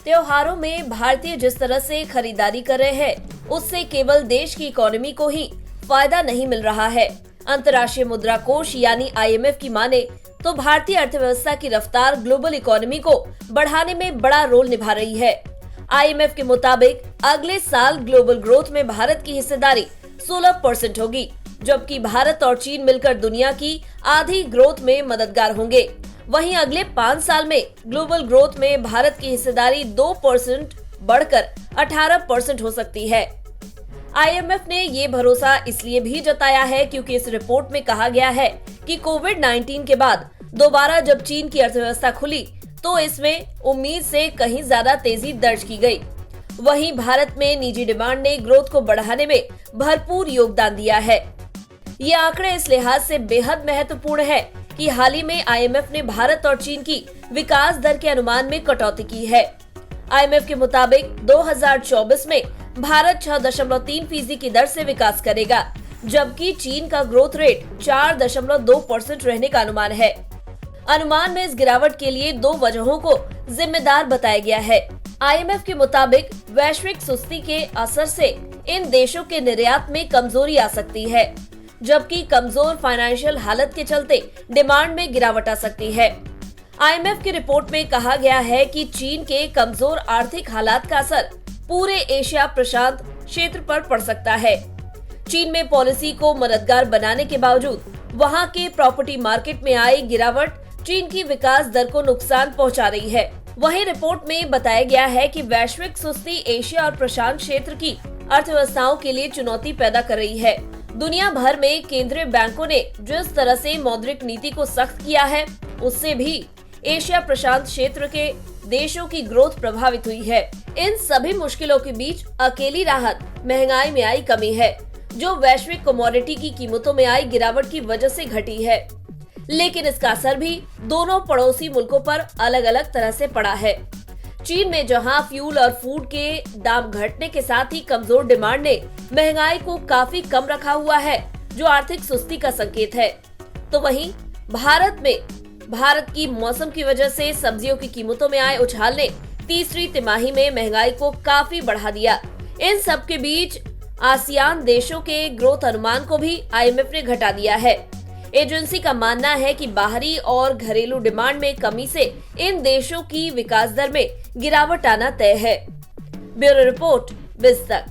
त्योहारों में भारतीय जिस तरह से खरीदारी कर रहे हैं, उससे केवल देश की इकोनॉमी को ही फायदा नहीं मिल रहा है। अंतर्राष्ट्रीय मुद्रा कोष यानी IMF की माने तो भारतीय अर्थव्यवस्था की रफ्तार ग्लोबल इकोनॉमी को बढ़ाने में बड़ा रोल निभा रही है। IMF के मुताबिक अगले साल ग्लोबल ग्रोथ में भारत की हिस्सेदारी 16% होगी, जबकि भारत और चीन मिलकर दुनिया की आधी ग्रोथ में मददगार होंगे। वहीं अगले 5 साल में ग्लोबल ग्रोथ में भारत की हिस्सेदारी 2% बढ़कर 18% हो सकती है। IMF ने ये भरोसा इसलिए भी जताया है क्योंकि इस रिपोर्ट में कहा गया है कि कोविड-19 के बाद दोबारा जब चीन की अर्थव्यवस्था खुली तो इसमें उम्मीद से कहीं ज्यादा तेजी दर्ज की गई। वहीं भारत में निजी डिमांड ने ग्रोथ को बढ़ाने में भरपूर योगदान दिया है। ये आंकड़े इस लिहाज से बेहद महत्वपूर्ण है कि हाल ही में IMF ने भारत और चीन की विकास दर के अनुमान में कटौती की है। IMF के मुताबिक 2024 में भारत 6.3% की दर से विकास करेगा, जबकि चीन का ग्रोथ रेट 4.2% रहने का अनुमान है। अनुमान में इस गिरावट के लिए 2 वजहों को जिम्मेदार बताया गया है। IMF के मुताबिक वैश्विक सुस्ती के असर से इन देशों के निर्यात में कमजोरी आ सकती है, जबकि कमजोर फाइनेंशियल हालत के चलते डिमांड में गिरावट आ सकती है। IMF की रिपोर्ट में कहा गया है कि चीन के कमजोर आर्थिक हालात का असर पूरे एशिया प्रशांत क्षेत्र पर पड़ सकता है। चीन में पॉलिसी को मददगार बनाने के बावजूद वहां के प्रॉपर्टी मार्केट में आई गिरावट चीन की विकास दर को नुकसान पहुंचा रही है। वहीं रिपोर्ट में बताया गया है कि वैश्विक सुस्ती एशिया और प्रशांत क्षेत्र की अर्थव्यवस्थाओं के लिए चुनौती पैदा कर रही है। दुनिया भर में केंद्रीय बैंकों ने जिस तरह से मौद्रिक नीति को सख्त किया है, उससे भी एशिया प्रशांत क्षेत्र के देशों की ग्रोथ प्रभावित हुई है। इन सभी मुश्किलों के बीच अकेली राहत महंगाई में आई कमी है, जो वैश्विक कमोडिटी की कीमतों में आई गिरावट की वजह से घटी है। लेकिन इसका असर भी दोनों पड़ोसी मुल्कों पर अलग अलग तरह से पड़ा है। चीन में जहां फ्यूल और फूड के दाम घटने के साथ ही कमजोर डिमांड ने महंगाई को काफी कम रखा हुआ है, जो आर्थिक सुस्ती का संकेत है, तो वहीं भारत की मौसम की वजह से सब्जियों की कीमतों में आए उछाल ने तीसरी तिमाही में महंगाई को काफी बढ़ा दिया। इन सब के बीच आसियान देशों के ग्रोथ अनुमान को भी IMF ने घटा दिया है। एजेंसी का मानना है कि बाहरी और घरेलू डिमांड में कमी से इन देशों की विकास दर में गिरावट आना तय है। ब्यूरो रिपोर्ट, विज़ तक।